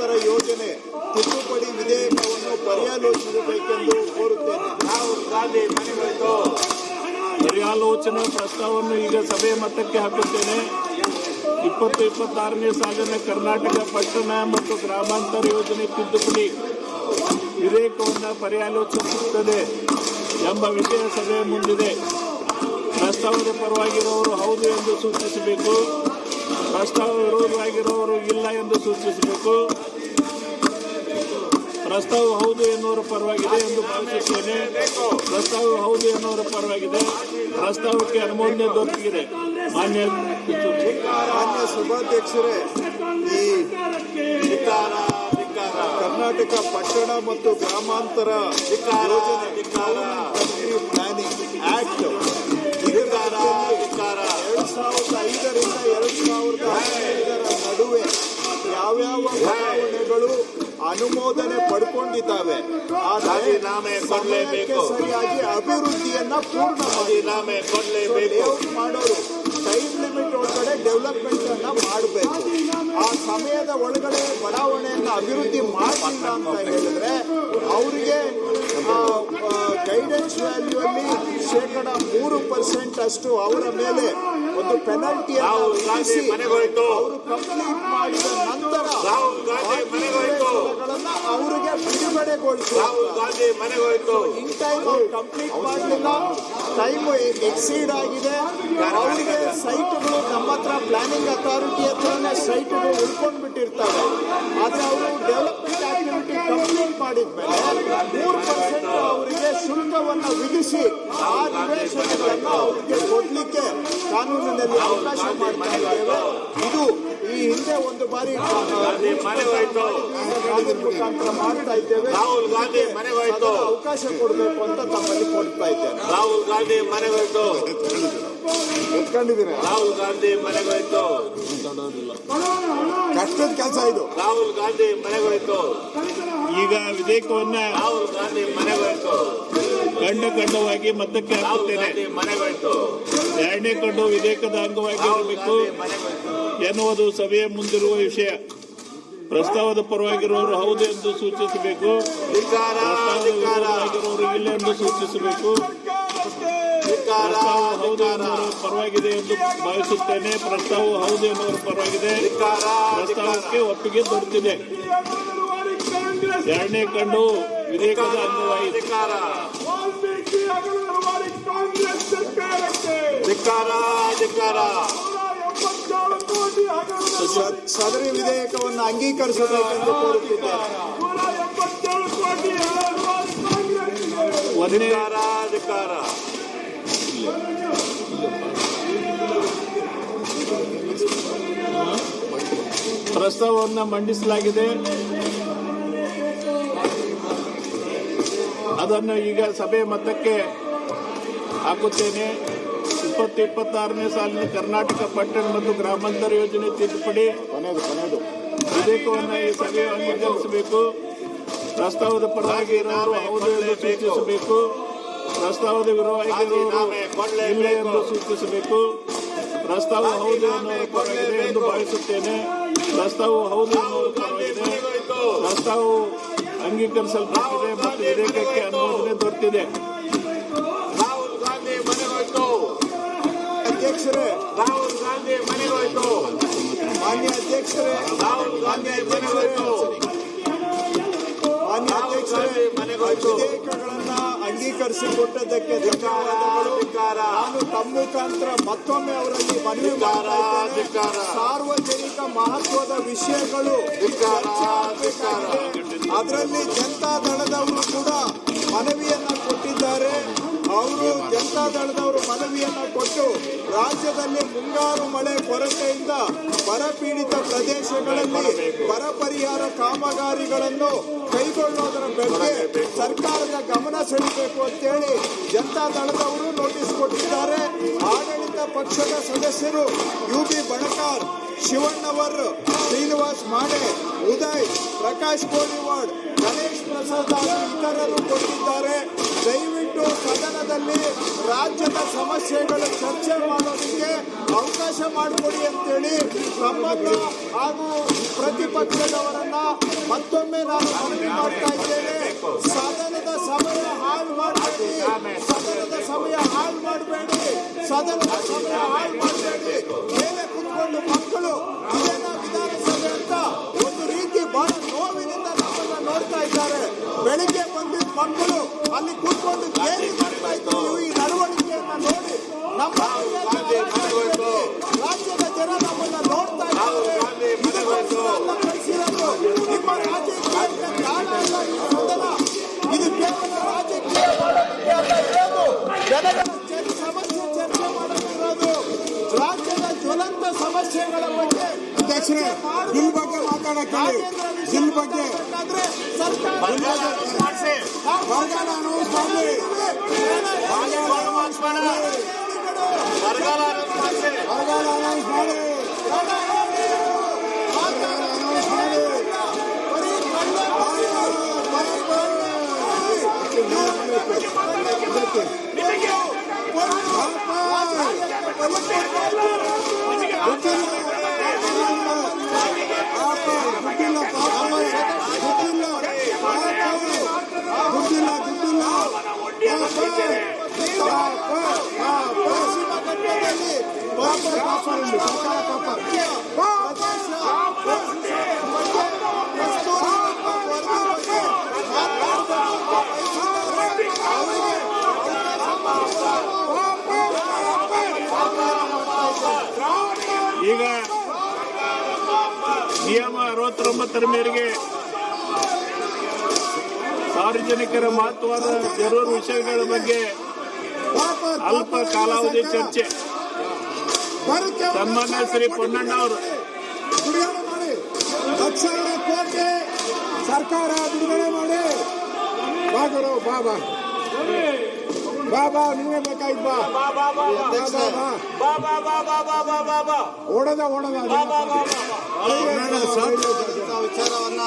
ಗ್ರಾಮಾಂತರ ಯೋಜನೆ ತಿದ್ದುಪಡಿ ವಿಧೇಯಕವನ್ನು ಪರ್ಯಾಲೋಚಿಸಬೇಕೆಂದು ಕೋರುತ್ತೇನೆ. ರಾಹುಲ್ ಗಾಂಧಿ ಮನೆಗೋಯ್ತು. ಪರ್ಯಾಲೋಚನಾ ಪ್ರಸ್ತಾವವನ್ನು ಈಗ ಸಭೆ ಮಟ್ಟಕ್ಕೆ ಹಾಕುತ್ತೇನೆ. 2026ನೇ ಸಾಲಿನ ಕರ್ನಾಟಕ ಪಟ್ಟಣ ಮತ್ತು ಗ್ರಾಮಾಂತರ ಯೋಜನೆ ತಿದ್ದುಪಡಿ ವಿಧೇಯಕವನ್ನು ಪರ್ಯಾಲೋಚಿಸುತ್ತದೆ ಎಂಬ ವಿಷಯ ಸಭೆ ಮುಂದಿದೆ. ಪ್ರಸ್ತಾವದ ಪರವಾಗಿರುವವರು ಹೌದು ಎಂದು ಸೂಚಿಸಬೇಕು. ಪ್ರಸ್ತಾವ ವಿರೋಧವಾಗಿರುವವರು ಇಲ್ಲ ಎಂದು ಸೂಚಿಸಬೇಕು. ಪ್ರಸ್ತಾವ ಹೌದು ಎನ್ನುವರ ಪರವಾಗಿದೆ ಎಂದು ಭಾವಿಸುತ್ತೇನೆ. ಪ್ರಸ್ತಾವ ಹೌದು ಎನ್ನುವರ ಪರವಾಗಿದೆ. ಪ್ರಸ್ತಾವಕ್ಕೆ ಅನುಮೋದನೆ ದೊರೆತಿದೆ. ಮಾನ್ಯ ಸಭಾಧ್ಯಕ್ಷರೇ, ಈ ಕರ್ನಾಟಕ ಪಟ್ಟಣ ಮತ್ತು ಗ್ರಾಮಾಂತರ ಯೋಜನೆ ಪ್ಲಾನಿಂಗ್ ಆಕ್ಟ್ 2005ರಿಂದ 2015ರ ನಡುವೆ ಯಾವ್ಯಾವ ಬದಲಾವಣೆಗಳು ಅನುಮೋದನೆ ಪಡ್ಕೊಂಡಿದ್ದಾವೆ. ಸಮಯಕ್ಕೆ ಸರಿಯಾಗಿ ಅಭಿವೃದ್ಧಿಯನ್ನ ಪೂರ್ಣ ಲೇಔಟ್ ಮಾಡೋರು ಟೈಮ್ ಲಿಮಿಟ್ ಒಳಗಡೆ ಡೆವಲಪ್ಮೆಂಟ್ ಅನ್ನ ಮಾಡಬೇಕು. ಆ ಸಮಯದ ಒಳಗಡೆ ಬಡಾವಣೆಯನ್ನ ಅಭಿವೃದ್ಧಿ ಮಾಡಲಿಲ್ಲ ಅಂತ ಹೇಳಿದ್ರೆ ಅವರಿಗೆ ಗೈಡೆನ್ಸ್ ವ್ಯಾಲ್ಯೂ ಅಲ್ಲಿ 3% ಅಷ್ಟು ಅವರ ಮೇಲೆ ಒಂದು ಪೆನಲ್ಟಿಯನ್ನು ವಿಧಿಸಿ ಅವರು ಕಂಪ್ಲೀಟ್ ಮಾಡಿದ ನಂತರ ಅವರಿಗೆ ಬಿಡುಗಡೆಗೊಳಿಸುವುದು. ಇನ್ ಟೈಮ್ ಕಂಪ್ಲೀಟ್ ಮಾಡಲಿಲ್ಲ, ಟೈಮ್ ಎಕ್ಸೀಡ್ ಆಗಿದೆ, ಅವರಿಗೆ ಸೈಟ್ಗಳು ನಮ್ಮ ಹತ್ರ ಪ್ಲಾನಿಂಗ್ ಅಥಾರಿಟಿ ಹತ್ರನೇ ಸೈಟ್ಗಳು ಉಳ್ಕೊಂಡು ಬಿಟ್ಟಿರ್ತವೆ. ಆದ್ರೆ ಅವರು ಡೆವಲಪ್ಮೆಂಟ್ ಆಕ್ಟಿವಿಟಿ ಕಂಪ್ಲೀಟ್ ಮಾಡಿದ್ಮೇಲೆ 3% ಅವರಿಗೆ ಶುಲ್ಕವನ್ನು ವಿಧಿಸಿ ಆ ನಿವೇಶನಗಳನ್ನು ಅವರಿಗೆ ಕೊಡ್ಲಿಕ್ಕೆ ಕಾನೂನಿನಲ್ಲಿ ಅವಕಾಶ ಮಾಡ್ತಾ ಇದ್ದೇವೆ. ಇದು ಈ ಹಿಂದೆ ಒಂದು ಬಾರಿ ಮುಖಾಂತರ ಮಾಡ್ತಾ ಇದ್ದೇವೆ. ರಾಹುಲ್ ಗಾಂಧಿ ಮನೆಗೋಯ್ತು. ಅವಕಾಶ ಕೊಡಬೇಕು ಅಂತ ತಮ್ಮಲ್ಲಿ ಕೊಡ್ತಾ ಇದ್ದೇನೆ. ರಾಹುಲ್ ಗಾಂಧಿ ಮನೆಗೋಯ್ತು. ಎತ್ಕೊಂಡಿದ್ದೀನಿ. ರಾಹುಲ್ ಗಾಂಧಿ ಮನೆಗೋಯ್ತು. ಕಷ್ಟದ ಕೆಲಸ ಇದು. ರಾಹುಲ್ ಗಾಂಧಿ ಮನೆಗೋಯ್ತು. ಈಗ ವಿಧೇಯಕವನ್ನ ರಾಹುಲ್ ಗಾಂಧಿ ಮನೆಗೋಯ್ತು. ಖಂಡವಾಗಿ ಮತಕ್ಕೆ ಹಾಕುತ್ತೇನೆ. ಮನೆಗೋಯ್ತು. ಎರಡನೇ ಕಂಡು ವಿಧೇಯಕದ ಅಂಗವಾಗಿ ಇರಬೇಕು ಎನ್ನುವುದು ಸಭೆಯ ಮುಂದಿರುವ ವಿಷಯ. ಪ್ರಸ್ತಾವದ ಪರವಾಗಿರುವವರು ಹೌದು ಎಂದು ಸೂಚಿಸಬೇಕು. ಪ್ರಸ್ತಾವದ ವಿರೋಧವಾಗಿರುವವರು ಇಲ್ಲ ಎಂದು ಸೂಚಿಸಬೇಕು. ಪ್ರಸ್ತಾವ ಹೌದು ಎನ್ನುವರ ಪರವಾಗಿದೆ ಎಂದು ಭಾವಿಸುತ್ತೇನೆ. ಪ್ರಸ್ತಾವ ಹೌದು ಎನ್ನುವರ ಪರವಾಗಿದೆ. ಪ್ರಸ್ತಾವಕ್ಕೆ ಒಪ್ಪಿಗೆ ದೊರೆತಿದೆ. ಎರಡನೇ ಕಂಡು ವಿಧೇಯಕದ ಅಂಗವಾಗಿದೆ. ಸದರಿ ವಿಧೇಯಕವನ್ನು ಅಂಗೀಕರಿಸಬೇಕೆಂದು ಕೋರುತ್ತಿದ್ದಾರೆ. ಪ್ರಸ್ತಾವವನ್ನು ಮಂಡಿಸಲಾಗಿದೆ. ಅದನ್ನು ಈಗ ಸಭೆ ಮತಕ್ಕೆ ಹಾಕುತ್ತೇನೆ. 2026ನೇ ಸಾಲಿನ ಕರ್ನಾಟಕ ಪಟ್ಟಣ ಮತ್ತು ಗ್ರಾಮಾಂತರ ಯೋಜನೆ ತಿದ್ದುಪಡಿ ವಿಧೇಯಕವನ್ನು ಈ ಸಭೆ ಅಂಗೀಕರಿಸಬೇಕು. ಪ್ರಸ್ತಾವದ ಪರವಾಗಿ ಇರೋರು ಹೌದು ಎಂದು ಸೂಚಿಸಬೇಕು. ಪ್ರಸ್ತಾವದ ವಿರೋಧವಾಗಿರುವವರು ಇಲ್ಲ ಎಂದು ಸೂಚಿಸಬೇಕು. ಪ್ರಸ್ತಾವ ಹೌದು ಎನ್ನುವ ಪರವಾಗಿದೆ ಎಂದು ಭಾವಿಸುತ್ತೇನೆ. ಪ್ರಸ್ತಾವ ಹೌದು ಎನ್ನುವ ಪರವಾಗಿದೆ. ಪ್ರಸ್ತಾವವು ಅಂಗೀಕರಿಸಲ್ಪಟ್ಟಿದೆ ಮತ್ತು ವಿಧೇಯಕಕ್ಕೆ ಅನುಮೋದನೆ ದೊರೆತಿದೆ. ರಾಹುಲ್ ಗಾಂಧಿ ಮನೆಗೋಯ್ತು. ಅಧ್ಯಕ್ಷರೇ, ರಾಹುಲ್ ಗಾಂಧಿ ಮನೆಗೋಯ್ತು. ಮಾನ್ಯ ಅಧ್ಯಕ್ಷರೇ, ರಾಹುಲ್ ಗಾಂಧಿ ಮನೆಗೋಯ್ತು. ಮಾನ್ಯ ಅಧ್ಯಕ್ಷರೇ, ವಿಧೇಯಕಗಳನ್ನ ಅಂಗೀಕರಿಸಿಕೊಟ್ಟದ್ದಕ್ಕೆ ಧನ್ಯವಾದಗಳು. ನಾನು ತಮ್ಮ ಮುಖಾಂತರ ಮತ್ತೊಮ್ಮೆ ಅವರಲ್ಲಿ ಮನವಿ ಮಾಡ್ತಾ ಇದ್ದೇನೆ. ಸಾರ್ವಜನಿಕ ಮಹತ್ವದ ವಿಷಯಗಳು ಅದರಲ್ಲಿ ಜನತಾ ದಳದವರು ಕೂಡ ಮನವಿಯನ್ನ ಕೊಟ್ಟಿದ್ದಾರೆ. ಅವರು ಜನತಾ ದಳದವರು ಮನವಿಯನ್ನ ಕೊಟ್ಟು ರಾಜ್ಯದಲ್ಲಿ ಮುಂಗಾರು ಮಳೆ ಕೊರತೆಯಿಂದ ಬರಪೀಡಿತ ಪ್ರದೇಶಗಳಲ್ಲಿ ಬರ ಪರಿಹಾರ ಕಾಮಗಾರಿಗಳನ್ನು ಕೈಗೊಳ್ಳೋದರ ಬಗ್ಗೆ ಸರ್ಕಾರದ ಗಮನ ಸೆಳೆಯಬೇಕು ಅಂತೇಳಿ ಜನತಾ ದಳದವರು ನೋಟಿಸ್ ಕೊಟ್ಟಿದ್ದಾರೆ. ಆಡಳಿತ ಪಕ್ಷದ ಸದಸ್ಯರು UB ಬಣಕಾರ್, ಶಿವಣ್ಣವರ್, ಶ್ರೀನಿವಾಸ್ ಮಾಡೆ, ಉದಯ್, ಪ್ರಕಾಶ್ ಕೋಳಿವಾಡ್, ಗಣೇಶ್ ಪ್ರಸಾದ್ ಹಾಗೂ ಇತರರು ಕೊಟ್ಟಿದ್ದಾರೆ. ದಯವಿಟ್ಟು ಸದನದಲ್ಲಿ ರಾಜ್ಯದ ಸಮಸ್ಯೆಗಳು ಚರ್ಚೆ ಮಾಡೋದಕ್ಕೆ ಅವಕಾಶ ಮಾಡಿಕೊಡಿ ಅಂತೇಳಿ ನಮ್ಮನ್ನ ಹಾಗೂ ಪ್ರತಿಪಕ್ಷದವರನ್ನ ಮತ್ತೊಮ್ಮೆ ನಾನು ಮನವಿ ಮಾಡ್ತಾ ಇದ್ದೇನೆ. ಸದನದ ಸಮಯ ಹಾಳು ಮಾಡಬೇಡಿ, ಸದನದ ಸಮಯ ಹಾಳು ಮಾಡಬೇಡಿ, ಸದನದ ಸಮಯ ಹಾಳು ಮಾಡಬೇಡಿ. ಮೇಲೆ ಕುತ್ಕೊಂಡು ಮಕ್ಕಳು ಇದೇನಾ ವಿಧಾನಸಭೆ ಅಂತ ಒಂದು ರೀತಿ ಬಹಳ ನೋವಿನಿಂದ ನಮ್ಮನ್ನ ನೋಡ್ತಾ ಇದ್ದಾರೆ. ಬೆಳಿಗ್ಗೆ ಬಂದಿದ್ದ ಮಕ್ಕಳು ಅಲ್ಲಿ ಕೂತ್ಕೊಂಡು ಕೇಳಿ ಮಾಡ್ತಾ ಇದ್ರು. ಈ ನಡವಳಿಕೆಯನ್ನ ನೋಡಿ ನಮ್ಮ ರಾಜ್ಯದ ಜನ ನಮ್ಮನ್ನ ನೋಡ್ತಾ ಇದ್ದಾರೆ. ಕಳಿಸಿರೋದು ನಿಮ್ಮ ರಾಜಕೀಯಕ್ಕೆ ಕಾರಣ ಅಲ್ಲ ಈ ಸದನ. ಇದು ಕೇವಲ ರಾಜಕೀಯ ಮಾಡೋದು, ಜನಗಳ ಸಮಸ್ಯೆ ಚರ್ಚೆ ಮಾಡೋದಿರೋದು. ರಾಜ್ಯದ ಜ್ವಲಂತ ಸಮಸ್ಯೆಗಳ ಬಗ್ಗೆ ಬಿಲ್ ಬಗ್ಗೆ ಮಾತಾಡಕ್ಕೆ ಬಿಲ್ ಬಗ್ಗೆ ಬರಗಾಲ ಅನೌನ್ಸ್ ಮಾಡಲಿ, ಬರಗಾಲ ಅನೌನ್ಸ್ ಮಾಡಿ, ಈಗ ನಿಯಮ 69ರ ಮೇರೆಗೆ ಸಾರ್ವಜನಿಕರ ಮಹತ್ವದ ಜರೂರು ವಿಷಯಗಳ ಬಗ್ಗೆ ಅಲ್ಪ ಕಾಲಾವಧಿ ಚರ್ಚೆ. ಸನ್ಮಾನ್ಯ ಶ್ರೀ ಪೊನ್ನಣ್ಣ ಅವರು ಬಿಡುಗಡೆ ಮಾಡಿ, ಲಕ್ಷಾಂತರ ಕೋಟಿ ಸರ್ಕಾರ ಬಿಡುಗಡೆ ಮಾಡಿ. ಬಾಗುರು ಬಾಬಾ ಬಾಬಾ ನೀವೇ ಬೇಕಾಯ್ತು ಬಾ ಓಡದ ವಿಚಾರವನ್ನ